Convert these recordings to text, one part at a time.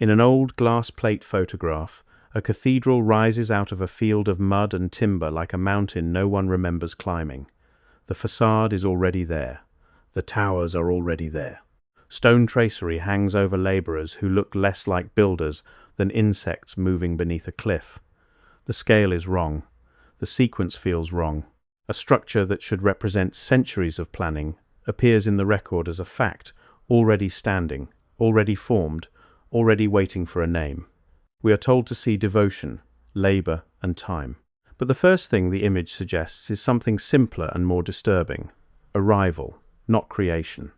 In an old glass plate photograph, a cathedral rises out of a field of mud and timber like a mountain no one remembers climbing. The facade is already there. The towers are already there. Stone tracery hangs over laborers who look less like builders than insects moving beneath a cliff. The scale is wrong. The sequence feels wrong. A structure that should represent centuries of planning appears in the record as a fact, already standing, already formed, already waiting for a name. We are told to see devotion, labor, and time. But the first thing the image suggests is something simpler and more disturbing: arrival, not creation.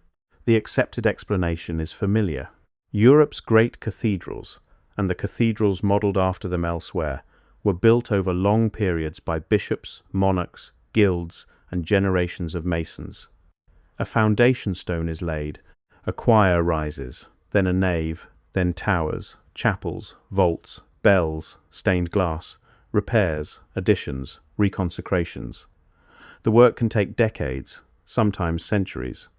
The accepted explanation is familiar. Europe's great cathedrals, and the cathedrals modelled after them elsewhere, were built over long periods by bishops, monarchs, guilds, and generations of masons. A foundation stone is laid, a choir rises, then a nave, then towers, chapels, vaults, bells, stained glass, repairs, additions, reconsecrations. The work can take decades, sometimes centuries.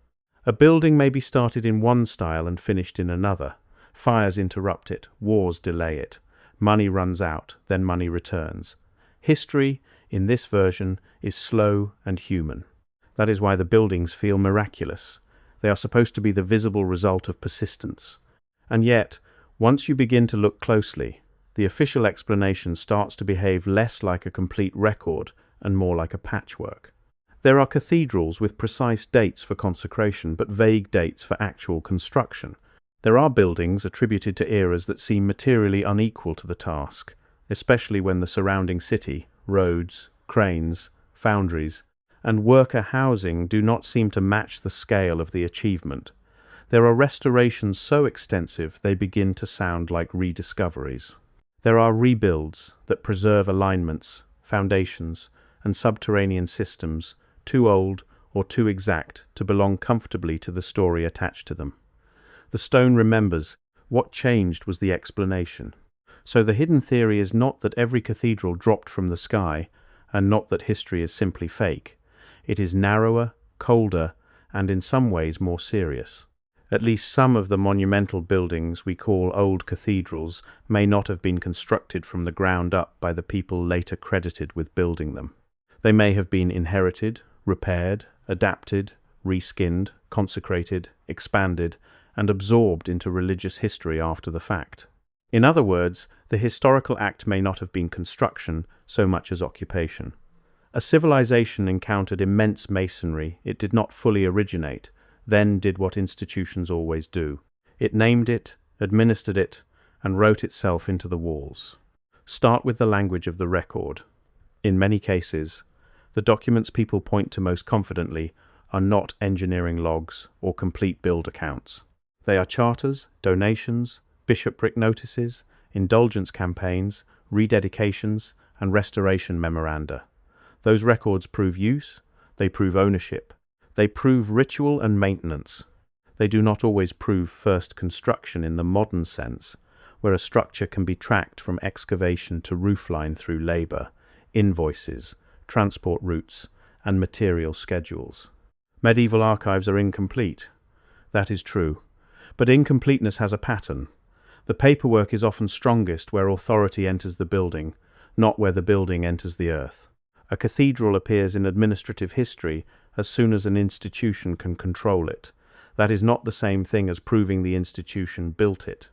A building may be started in one style and finished in another. Fires interrupt it, wars delay it. Money runs out, then money returns. History, in this version, is slow and human. That is why the buildings feel miraculous. They are supposed to be the visible result of persistence. And yet, once you begin to look closely, the official explanation starts to behave less like a complete record and more like a patchwork. There are cathedrals with precise dates for consecration but vague dates for actual construction. There are buildings attributed to eras that seem materially unequal to the task, especially when the surrounding city, roads, cranes, foundries, and worker housing do not seem to match the scale of the achievement. There are restorations so extensive they begin to sound like rediscoveries. There are rebuilds that preserve alignments, foundations, and subterranean systems too old or too exact to belong comfortably to the story attached to them. The stone remembers. What changed was the explanation. So the hidden theory is not that every cathedral dropped from the sky, and not that history is simply fake. It is narrower, colder, and in some ways more serious. At least some of the monumental buildings we call old cathedrals may not have been constructed from the ground up by the people later credited with building them. They may have been inherited, repaired, adapted, reskinned, consecrated, expanded, and absorbed into religious history after the fact. In other words, the historical act may not have been construction so much as occupation. A civilization encountered immense masonry it did not fully originate, then did what institutions always do. It named it, administered it, and wrote itself into the walls. Start with the language of the record. In many cases, the documents people point to most confidently are not engineering logs or complete build accounts. They are charters, donations, bishopric notices, indulgence campaigns, rededications, and restoration memoranda. Those records prove use, they prove ownership, they prove ritual and maintenance. They do not always prove first construction in the modern sense, where a structure can be tracked from excavation to roofline through labor, invoices, transport routes, and material schedules. Medieval archives are incomplete. That is true. But incompleteness has a pattern. The paperwork is often strongest where authority enters the building, not where the building enters the earth. A cathedral appears in administrative history as soon as an institution can control it. That is not the same thing as proving the institution built it.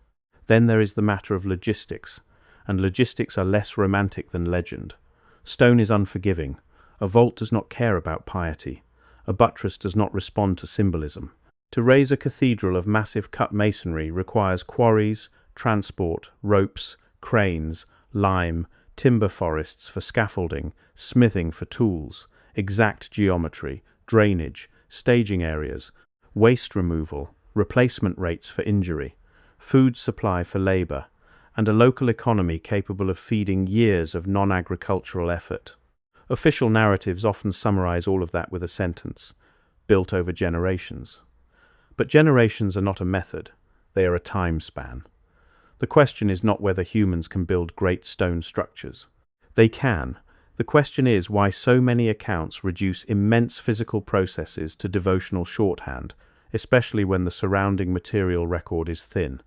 Then there is the matter of logistics, and logistics are less romantic than legend. Stone is unforgiving. A vault does not care about piety. A buttress does not respond to symbolism. To raise a cathedral of massive cut masonry requires quarries, transport, ropes, cranes, lime, timber forests for scaffolding, smithing for tools, exact geometry, drainage, staging areas, waste removal, replacement rates for injury, food supply for labor, and a local economy capable of feeding years of non-agricultural effort. Official narratives often summarize all of that with a sentence: built over generations. But generations are not a method, they are a time span. The question is not whether humans can build great stone structures. They can. The question is why so many accounts reduce immense physical processes to devotional shorthand, especially when the surrounding material record is thin.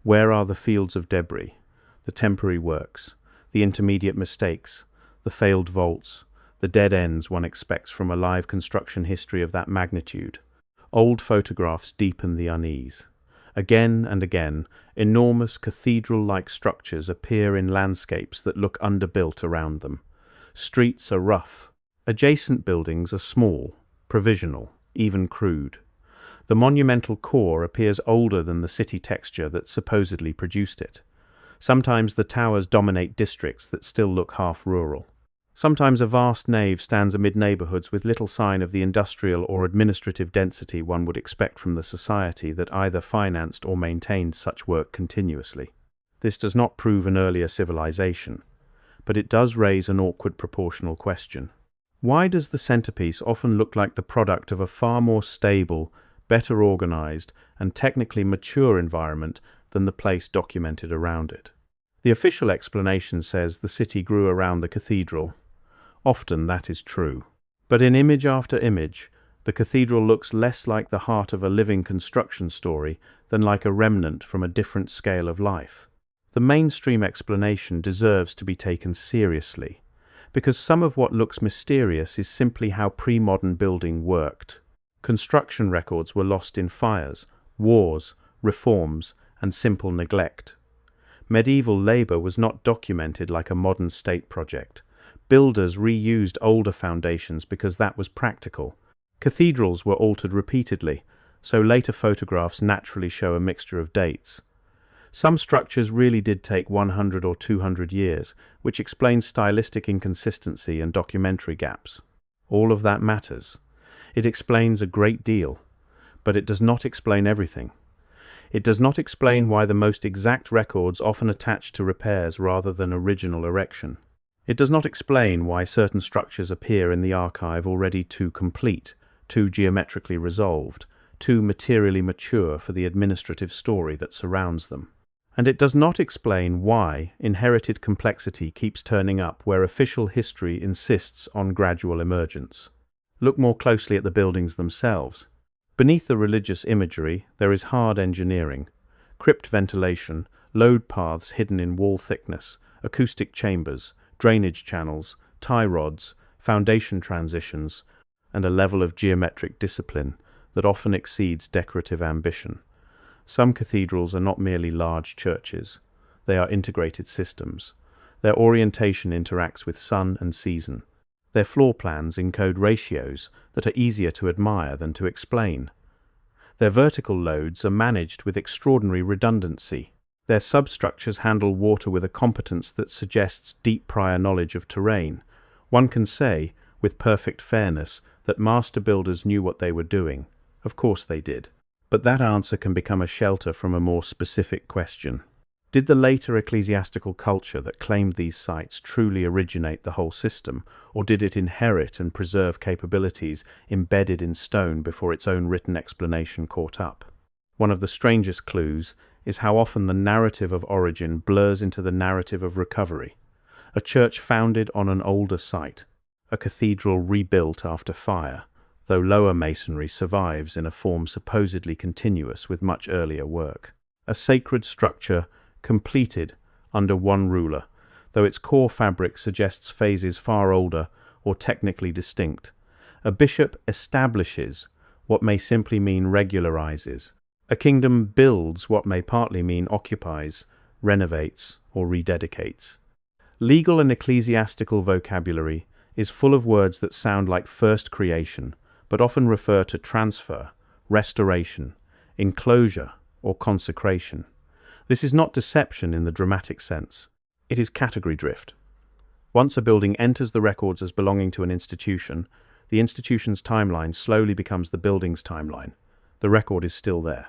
Where are the fields of debris, the temporary works, the intermediate mistakes, the failed vaults, the dead ends one expects from a live construction history of that magnitude? Old photographs deepen the unease. Again and again, enormous cathedral-like structures appear in landscapes that look underbuilt around them. Streets are rough. Adjacent buildings are small, provisional, even crude. The monumental core appears older than the city texture that supposedly produced it. Sometimes the towers dominate districts that still look half rural. Sometimes a vast nave stands amid neighborhoods with little sign of the industrial or administrative density one would expect from the society that either financed or maintained such work continuously. This does not prove an earlier civilization, but it does raise an awkward proportional question. Why does the centerpiece often look like the product of a far more stable, better organized, and technically mature environment than the place documented around it? The official explanation says the city grew around the cathedral. Often that is true. But in image after image, the cathedral looks less like the heart of a living construction story than like a remnant from a different scale of life. The mainstream explanation deserves to be taken seriously, because some of what looks mysterious is simply how pre-modern building worked. Construction records were lost in fires, wars, reforms, and simple neglect. Medieval labor was not documented like a modern state project. Builders reused older foundations because that was practical. Cathedrals were altered repeatedly, so later photographs naturally show a mixture of dates. Some structures really did take 100 or 200 years, which explains stylistic inconsistency and documentary gaps. All of that matters. It explains a great deal, but it does not explain everything. It does not explain why the most exact records often attach to repairs rather than original erection. It does not explain why certain structures appear in the archive already too complete, too geometrically resolved, too materially mature for the administrative story that surrounds them. And it does not explain why inherited complexity keeps turning up where official history insists on gradual emergence. Look more closely at the buildings themselves. Beneath the religious imagery, there is hard engineering, crypt ventilation, load paths hidden in wall thickness, acoustic chambers, drainage channels, tie rods, foundation transitions, and a level of geometric discipline that often exceeds decorative ambition. Some cathedrals are not merely large churches. They are integrated systems. Their orientation interacts with sun and season. Their floor plans encode ratios that are easier to admire than to explain. Their vertical loads are managed with extraordinary redundancy. Their substructures handle water with a competence that suggests deep prior knowledge of terrain. One can say, with perfect fairness, that master builders knew what they were doing. Of course they did. But that answer can become a shelter from a more specific question. Did the later ecclesiastical culture that claimed these sites truly originate the whole system, or did it inherit and preserve capabilities embedded in stone before its own written explanation caught up? One of the strangest clues is how often the narrative of origin blurs into the narrative of recovery. A church founded on an older site, a cathedral rebuilt after fire, though lower masonry survives in a form supposedly continuous with much earlier work. A sacred structure completed under one ruler, though its core fabric suggests phases far older or technically distinct. A bishop establishes what may simply mean regularizes. A kingdom builds what may partly mean occupies, renovates, or rededicates. Legal and ecclesiastical vocabulary is full of words that sound like first creation, but often refer to transfer, restoration, enclosure, or consecration. This is not deception in the dramatic sense. It is category drift. Once a building enters the records as belonging to an institution, the institution's timeline slowly becomes the building's timeline. The record is still there,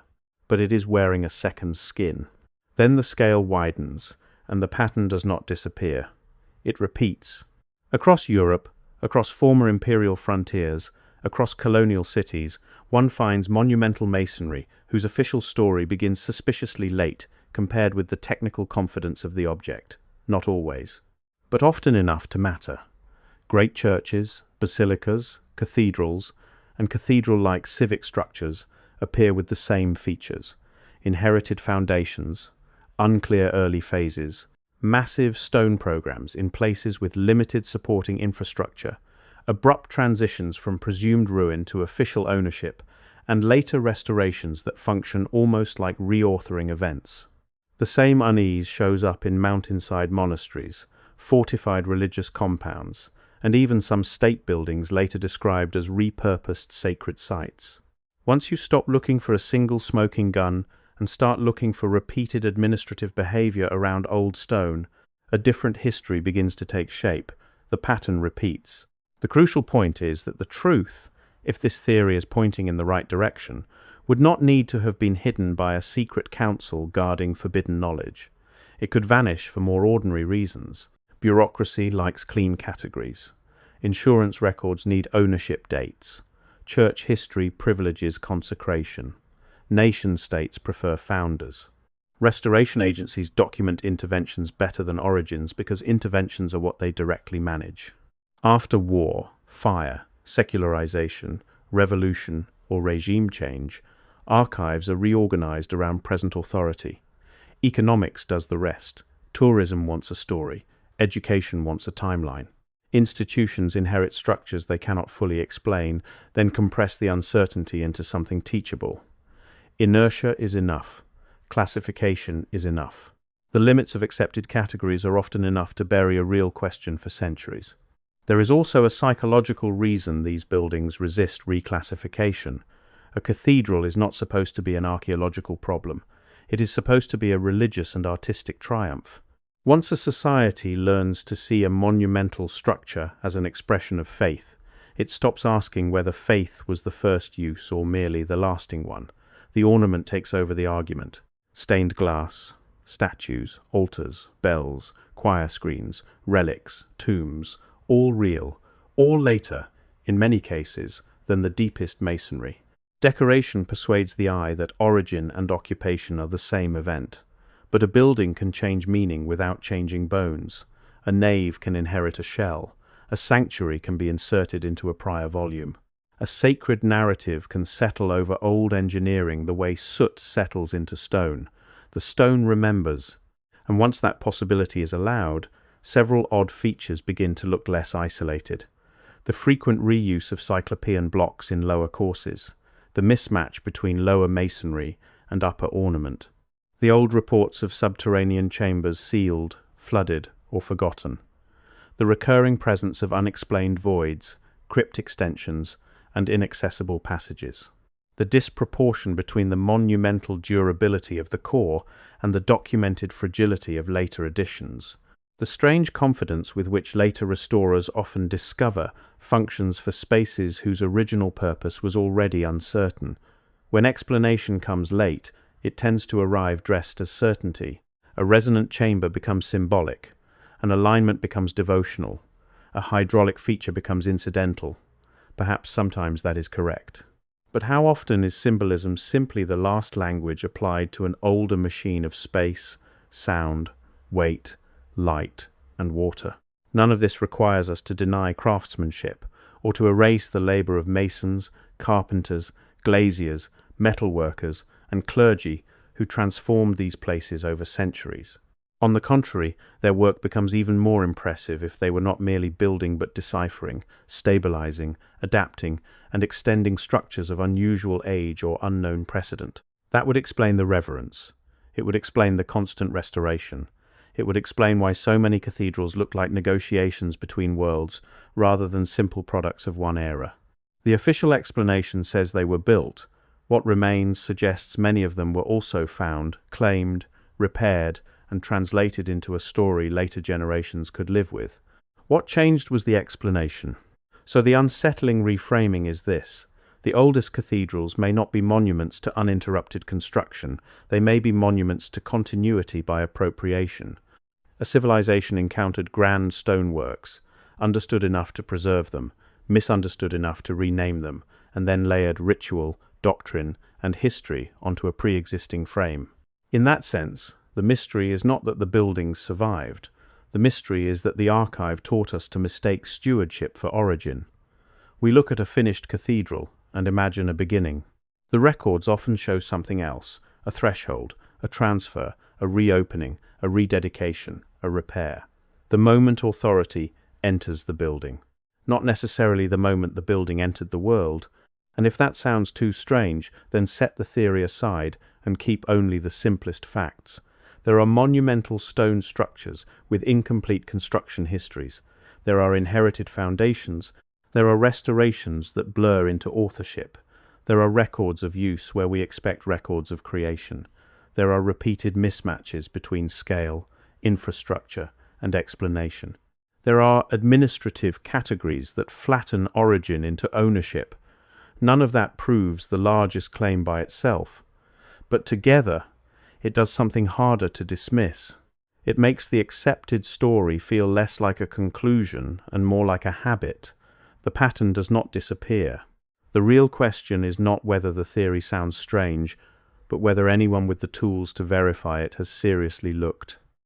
but it is wearing a second skin. Then the scale widens, and the pattern does not disappear. It repeats. Across Europe, across former imperial frontiers, across colonial cities, one finds monumental masonry whose official story begins suspiciously late compared with the technical confidence of the object. Not always, but often enough to matter. Great churches, basilicas, cathedrals, and cathedral-like civic structures appear with the same features: inherited foundations, unclear early phases, massive stone programs in places with limited supporting infrastructure, abrupt transitions from presumed ruin to official ownership, and later restorations that function almost like reauthoring events. The same unease shows up in mountainside monasteries, fortified religious compounds, and even some state buildings later described as repurposed sacred sites. Once you stop looking for a single smoking gun and start looking for repeated administrative behavior around old stone, a different history begins to take shape. The pattern repeats. The crucial point is that the truth, if this theory is pointing in the right direction, would not need to have been hidden by a secret council guarding forbidden knowledge. It could vanish for more ordinary reasons. Bureaucracy likes clean categories. Insurance records need ownership dates. Church history privileges consecration. Nation-states prefer founders. Restoration agencies document interventions better than origins because interventions are what they directly manage. After war, fire, secularization, revolution, or regime change, archives are reorganized around present authority. Economics does the rest. Tourism wants a story. Education wants a timeline. Institutions inherit structures they cannot fully explain, then compress the uncertainty into something teachable. Inertia is enough. Classification is enough. The limits of accepted categories are often enough to bury a real question for centuries. There is also a psychological reason these buildings resist reclassification. A cathedral is not supposed to be an archaeological problem. It is supposed to be a religious and artistic triumph. Once a society learns to see a monumental structure as an expression of faith, it stops asking whether faith was the first use or merely the lasting one. The ornament takes over the argument. Stained glass, statues, altars, bells, choir screens, relics, tombs, all real, all later, in many cases, than the deepest masonry. Decoration persuades the eye that origin and occupation are the same event. But a building can change meaning without changing bones. A nave can inherit a shell. A sanctuary can be inserted into a prior volume. A sacred narrative can settle over old engineering the way soot settles into stone. The stone remembers. And once that possibility is allowed, several odd features begin to look less isolated. The frequent reuse of cyclopean blocks in lower courses. The mismatch between lower masonry and upper ornament. The old reports of subterranean chambers sealed, flooded, or forgotten. The recurring presence of unexplained voids, crypt extensions, and inaccessible passages. The disproportion between the monumental durability of the core and the documented fragility of later additions. The strange confidence with which later restorers often discover functions for spaces whose original purpose was already uncertain. When explanation comes late, it tends to arrive dressed as certainty. A resonant chamber becomes symbolic. An alignment becomes devotional. A hydraulic feature becomes incidental. Perhaps sometimes that is correct. But how often is symbolism simply the last language applied to an older machine of space, sound, weight, light, and water? None of this requires us to deny craftsmanship or to erase the labor of masons, carpenters, glaziers, metalworkers, and clergy who transformed these places over centuries. On the contrary, their work becomes even more impressive if they were not merely building but deciphering, stabilizing, adapting, and extending structures of unusual age or unknown precedent. That would explain the reverence. It would explain the constant restoration. It would explain why so many cathedrals look like negotiations between worlds rather than simple products of one era. The official explanation says they were built. What remains suggests many of them were also found, claimed, repaired, and translated into a story later generations could live with. What changed was the explanation. So the unsettling reframing is this. The oldest cathedrals may not be monuments to uninterrupted construction. They may be monuments to continuity by appropriation. A civilization encountered grand stoneworks, understood enough to preserve them, misunderstood enough to rename them, and then layered ritual, doctrine, and history onto a pre-existing frame. In that sense, the mystery is not that the buildings survived. The mystery is that the archive taught us to mistake stewardship for origin. We look at a finished cathedral and imagine a beginning. The records often show something else, a threshold, a transfer, a reopening, a rededication, a repair. The moment authority enters the building. Not necessarily the moment the building entered the world, and if that sounds too strange, then set the theory aside and keep only the simplest facts. There are monumental stone structures with incomplete construction histories. There are inherited foundations. There are restorations that blur into authorship. There are records of use where we expect records of creation. There are repeated mismatches between scale, infrastructure, and explanation. There are administrative categories that flatten origin into ownership. None of that proves the largest claim by itself, but together it does something harder to dismiss. It makes the accepted story feel less like a conclusion and more like a habit. The pattern does not disappear. The real question is not whether the theory sounds strange, but whether anyone with the tools to verify it has seriously looked.